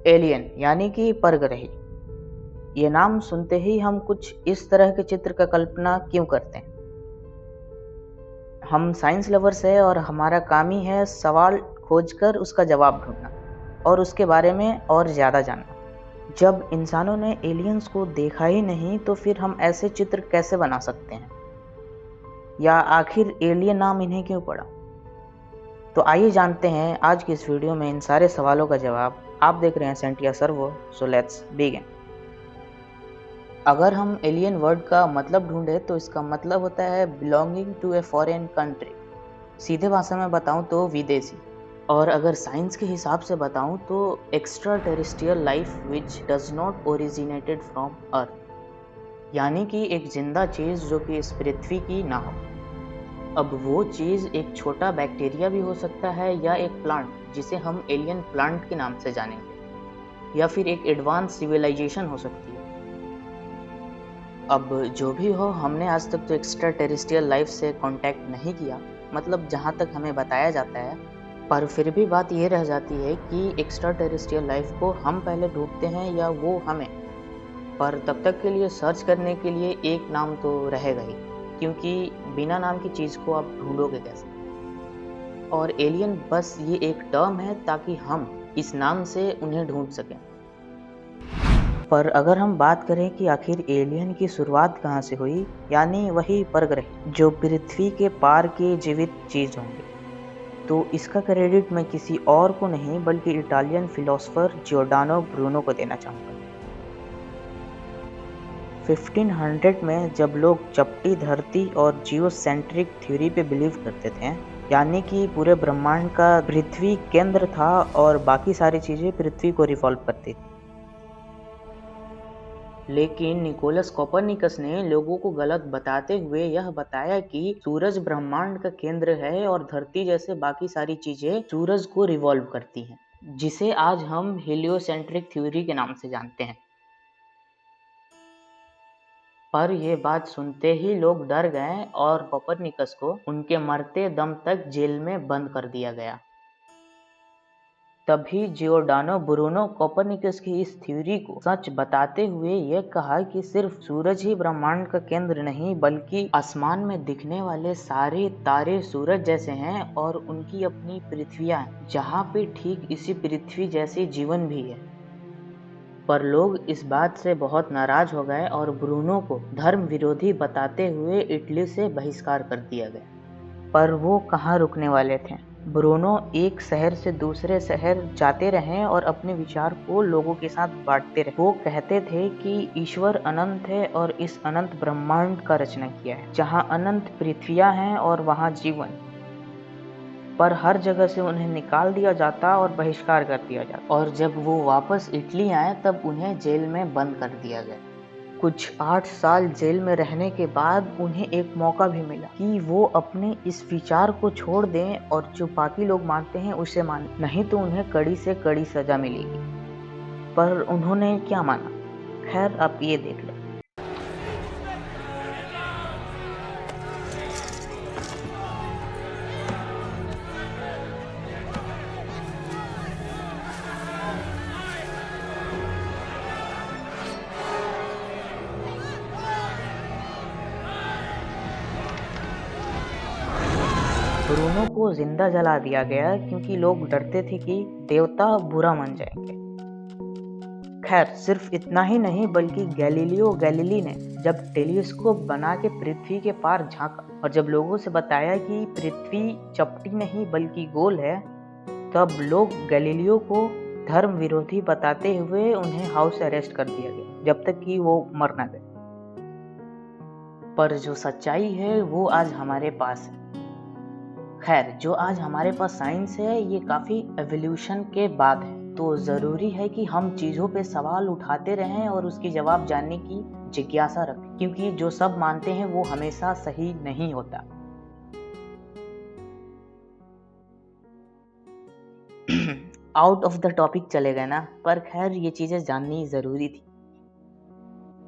Alien यानी कि परग्रही। ये नाम सुनते ही हम कुछ इस तरह के चित्र का कल्पना क्यों करते हैं? हम साइंस लवर्स हैं और हमारा काम ही है सवाल खोजकर उसका जवाब ढूंढना और उसके बारे में और ज़्यादा जानना। जब इंसानों ने एलियंस को देखा ही नहीं तो फिर हम ऐसे चित्र कैसे बना सकते हैं? या आखिर एलियन नाम इन्हें क्यों पड़ा? तो आइए जानते हैं आज की इस वीडियो में इन सारे सवालों का जवाब। आप देख रहे हैं सेंटिया सर्वो, सो लेट्स बिगिन। अगर हम एलियन वर्ड का मतलब ढूंढे तो इसका मतलब होता है belonging to a foreign country. सीधे भाषा में बताऊं तो विदेशी। और अगर साइंस के हिसाब से बताऊं तो extra terrestrial life which does not originated from earth, यानी कि एक जिंदा चीज़ जो कि इस पृथ्वी की ना हो। अब वो चीज़ एक छोटा बैक्टीरिया भी हो सकता है या एक प्लांट जिसे हम एलियन प्लांट के नाम से जानेंगे, या फिर एक एडवांस सिविलाइजेशन हो सकती है। अब जो भी हो, हमने आज तक तो एक्स्ट्रा टेरेस्ट्रियल लाइफ से कांटेक्ट नहीं किया, मतलब जहाँ तक हमें बताया जाता है। पर फिर भी बात ये रह जाती है कि एक्स्ट्रा टेरेस्ट्रियल लाइफ को हम पहले ढूंढते हैं या वो हमें। पर तब तक के लिए सर्च करने के लिए एक नाम तो रहेगा ही, क्योंकि बिना नाम की चीज़ को आप ढूंढोगे कैसे? और एलियन बस ये एक टर्म है ताकि हम इस नाम से उन्हें ढूंढ सकें। पर अगर हम बात करें कि आखिर एलियन की शुरुआत कहाँ से हुई, यानी वही परग्रही जो पृथ्वी के पार के जीवित चीज होंगे, तो इसका क्रेडिट मैं किसी और को नहीं बल्कि इटालियन फिलोसोफर जियोर्डानो ब्रूनो को देना चाहूँगा। 1500 में जब लोग चपटी धरती और जियोसेंट्रिक थ्योरी पे बिलीव करते थे, यानी कि पूरे ब्रह्मांड का पृथ्वी केंद्र था और बाकी सारी चीज़ें पृथ्वी को रिवॉल्व करती थी। लेकिन निकोलस कोपरनिकस ने लोगों को गलत बताते हुए यह बताया कि सूरज ब्रह्मांड का केंद्र है और धरती जैसे बाकी सारी चीजें सूरज को रिवॉल्व करती हैं, जिसे आज हम हेलियोसेंट्रिक थ्योरी के नाम से जानते हैं। पर यह बात सुनते ही लोग डर गए और कोपरनिकस को उनके मरते दम तक जेल में बंद कर दिया गया। तभी जियोर्डानो ब्रूनो कोपरनिकस की इस थ्योरी को सच बताते हुए यह कहा कि सिर्फ सूरज ही ब्रह्मांड का केंद्र नहीं बल्कि आसमान में दिखने वाले सारे तारे सूरज जैसे हैं और उनकी अपनी पृथ्वियां हैं, जहाँ पे ठीक इसी पृथ्वी जैसे जीवन भी है। पर लोग इस बात से बहुत नाराज हो गए और ब्रूनो को धर्म विरोधी बताते हुए इटली से बहिष्कार कर दिया गया। पर वो कहाँ रुकने वाले थे। ब्रूनो एक शहर से दूसरे शहर जाते रहे और अपने विचार को लोगों के साथ बांटते रहे। वो कहते थे कि ईश्वर अनंत है और इस अनंत ब्रह्मांड का रचना किया है, जहाँ अनंत पृथ्वियां हैं और वहाँ जीवन। पर हर जगह से उन्हें निकाल दिया जाता और बहिष्कार कर दिया जाता, और जब वो वापस इटली आए तब उन्हें जेल में बंद कर दिया गया। कुछ 8 साल जेल में रहने के बाद उन्हें एक मौका भी मिला कि वो अपने इस विचार को छोड़ दें और जो बाकी लोग मानते हैं उसे मानें, नहीं तो उन्हें कड़ी से कड़ी सजा मिलेगी। पर उन्होंने क्या माना? खैर, आप ये देख लें। ब्रूनो को जिंदा जला दिया गया क्योंकि लोग डरते थे कि देवता बुरा मान जाएंगे। खैर, सिर्फ इतना ही नहीं बल्कि गैलीलियो गैलीली ने जब टेलीस्कोप बना के पृथ्वी के पार झांका और जब लोगों से बताया कि पृथ्वी चपटी नहीं बल्कि गोल है, तब लोग गैलीलियो को धर्म विरोधी बताते हुए उन्हें हाउस अरेस्ट कर दिया गया जब तक कि वो मर ना गए। पर जो सच्चाई है वो आज हमारे पास है। खैर, जो आज हमारे पास साइंस है ये काफ़ी एवोल्यूशन के बाद है, तो ज़रूरी है कि हम चीज़ों पे सवाल उठाते रहें और उसकी जवाब जानने की जिज्ञासा रखें, क्योंकि जो सब मानते हैं वो हमेशा सही नहीं होता। आउट ऑफ द टॉपिक चले गए ना, पर खैर ये चीज़ें जाननी ज़रूरी थी।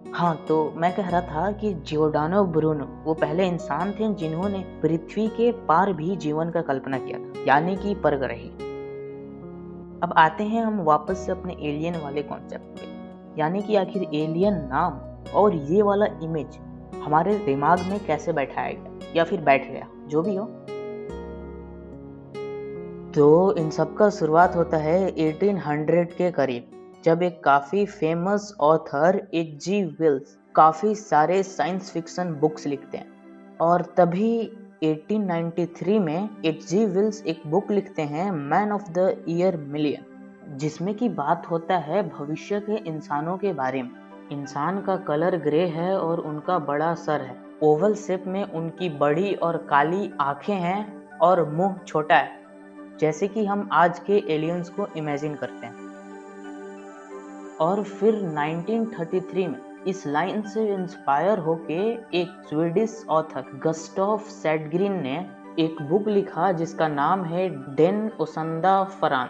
हाँ, तो मैं कह रहा था कि जियोर्डानो ब्रूनो वो पहले इंसान थे जिन्होंने पृथ्वी के पार भी जीवन का कल्पना किया था, यानी कि परग्रही। अब आते हैं हम वापस से अपने एलियन वाले कॉन्सेप्ट पे, यानी कि आखिर एलियन नाम और ये वाला इमेज हमारे दिमाग में कैसे बैठाया गया या फिर बैठ गया, जो भी हो। तो इन सब का शुरुआत होता है 1800 के करीब, जब एक काफ़ी फेमस ऑथर H.G. वेल्स काफ़ी सारे साइंस फिक्शन बुक्स लिखते हैं। और तभी 1893 में H.G. वेल्स एक बुक लिखते हैं man of the year million, जिसमें की बात होता है भविष्य के इंसानों के बारे में। इंसान का कलर ग्रे है और उनका बड़ा सर है, ओवल शेप में उनकी बड़ी और काली आंखें हैं और मुंह छोटा है, जैसे कि हम आज के एलियंस को इमेजिन करते हैं। और फिर 1933 में इस लाइन से इंस्पायर होके एक स्वीडिश ऑथर गस्टॉफ सैडग्रीन ने एक बुक लिखा जिसका नाम है डेन ओसंदा फरान,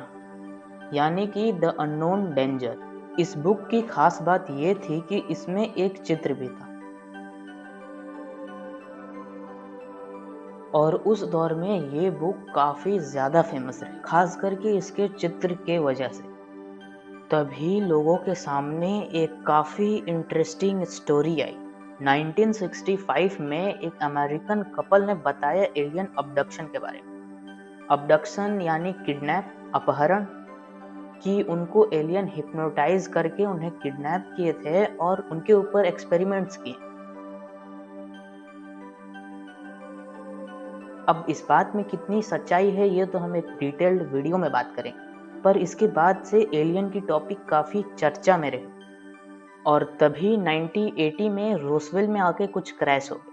यानी कि द अननोन डेंजर। इस बुक की खास बात ये थी कि इसमें एक चित्र भी था, और उस दौर में ये बुक काफ़ी ज़्यादा फेमस रही, खास करके इसके चित्र के वजह से। तभी लोगों के सामने एक काफ़ी इंटरेस्टिंग स्टोरी आई। 1965 में एक अमेरिकन कपल ने बताया एलियन अबडक्शन के बारे में। अबडक्शन यानी किडनैप, अपहरण, कि उनको एलियन हिप्नोटाइज करके उन्हें किडनैप किए थे और उनके ऊपर एक्सपेरिमेंट्स किए। अब इस बात में कितनी सच्चाई है ये तो हम एक डिटेल्ड वीडियो में बात करेंगे, पर इसके बाद से एलियन की टॉपिक काफ़ी चर्चा में रही। और तभी 1980 में रोसवेल में आके कुछ क्रैश हो गया।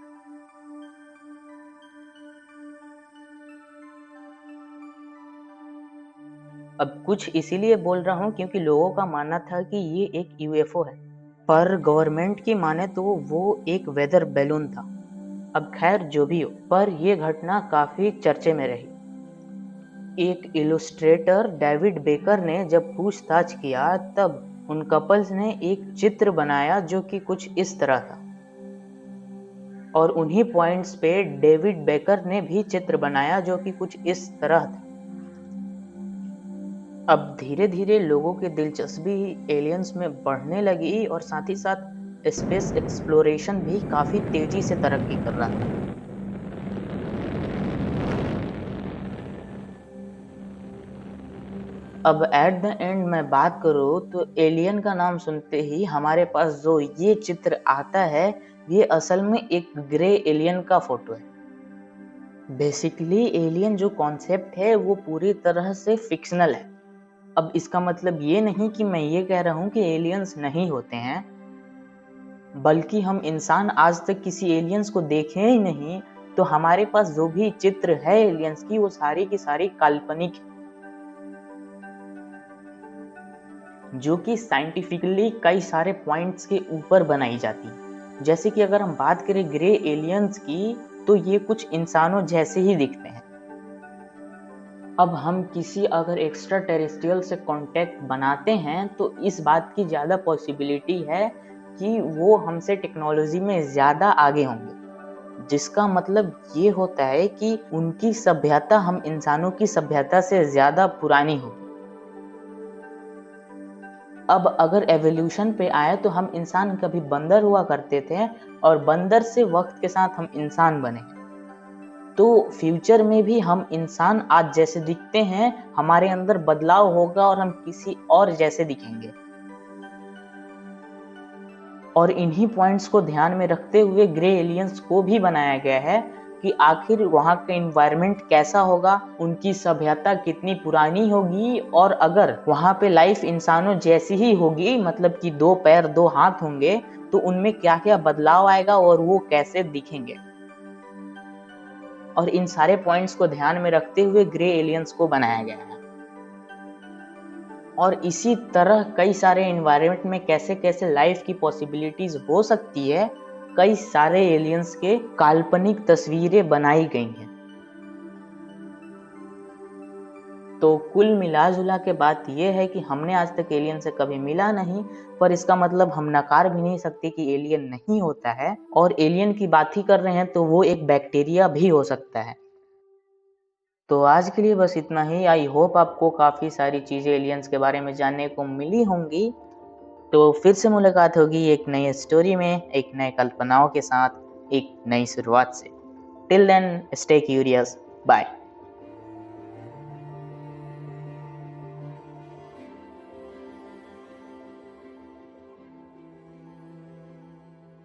अब कुछ इसीलिए बोल रहा हूँ क्योंकि लोगों का मानना था कि ये एक यूएफओ है, पर गवर्नमेंट की माने तो वो एक वेदर बैलून था। अब खैर जो भी हो, पर यह घटना काफ़ी चर्चे में रही। एक इलस्ट्रेटर डेविड बेकर ने जब पूछताछ किया तब उन कपल्स ने एक चित्र बनाया जो कि कुछ इस तरह था, और उन्हीं पॉइंट्स पे डेविड बेकर ने भी चित्र बनाया जो कि कुछ इस तरह था। अब धीरे धीरे लोगों की दिलचस्पी एलियंस में बढ़ने लगी और साथ ही साथ स्पेस एक्सप्लोरेशन भी काफ़ी तेजी से तरक्की कर रहा था। अब एट द एंड मैं बात करूँ तो एलियन का नाम सुनते ही हमारे पास जो ये चित्र आता है ये असल में एक ग्रे एलियन का फोटो है। बेसिकली एलियन जो कॉन्सेप्ट है वो पूरी तरह से फिक्शनल है। अब इसका मतलब ये नहीं कि मैं ये कह रहा हूँ कि एलियंस नहीं होते हैं, बल्कि हम इंसान आज तक किसी एलियंस को देखे ही नहीं, तो हमारे पास जो भी चित्र है एलियंस की वो सारी की सारी काल्पनिक है, जो कि साइंटिफिकली कई सारे पॉइंट्स के ऊपर बनाई जाती है। जैसे कि अगर हम बात करें ग्रे एलियंस की, तो ये कुछ इंसानों जैसे ही दिखते हैं। अब हम किसी अगर एक्स्ट्रा टेरेस्ट्रियल से कांटेक्ट बनाते हैं तो इस बात की ज़्यादा पॉसिबिलिटी है कि वो हमसे टेक्नोलॉजी में ज़्यादा आगे होंगे, जिसका मतलब ये होता है कि उनकी सभ्यता हम इंसानों की सभ्यता से ज़्यादा पुरानी होगी। अब अगर एवोल्यूशन पे आए तो हम इंसान कभी बंदर हुआ करते थे और बंदर से वक्त के साथ हम इंसान बने, तो फ्यूचर में भी हम इंसान आज जैसे दिखते हैं, हमारे अंदर बदलाव होगा और हम किसी और जैसे दिखेंगे। और इन्हीं पॉइंट्स को ध्यान में रखते हुए ग्रे एलियंस को भी बनाया गया है कि आखिर वहाँ का एनवायरनमेंट कैसा होगा, उनकी सभ्यता कितनी पुरानी होगी, और अगर वहाँ पे लाइफ इंसानों जैसी ही होगी, मतलब कि 2 पैर 2 हाथ होंगे, तो उनमें क्या क्या बदलाव आएगा और वो कैसे दिखेंगे। और इन सारे पॉइंट्स को ध्यान में रखते हुए ग्रे एलियंस को बनाया गया है। और इसी तरह कई सारे एनवायरनमेंट में कैसे कैसे लाइफ की पॉसिबिलिटीज हो सकती है, कई सारे एलियंस के काल्पनिक तस्वीरें बनाई गई हैं। तो कुल मिला जुला के बात यह है कि हमने आज तक एलियन से कभी मिला नहीं, पर इसका मतलब हम नकार भी नहीं सकते कि एलियन नहीं होता है। और एलियन की बात ही कर रहे हैं तो वो एक बैक्टीरिया भी हो सकता है। तो आज के लिए बस इतना ही। आई होप आपको काफ़ी सारी चीज़ें एलियंस के बारे में जानने को मिली होंगी। तो फिर से मुलाकात होगी एक नई स्टोरी में, एक नए कल्पनाओं के साथ, एक नई शुरुआत से। Till then stay curious, bye.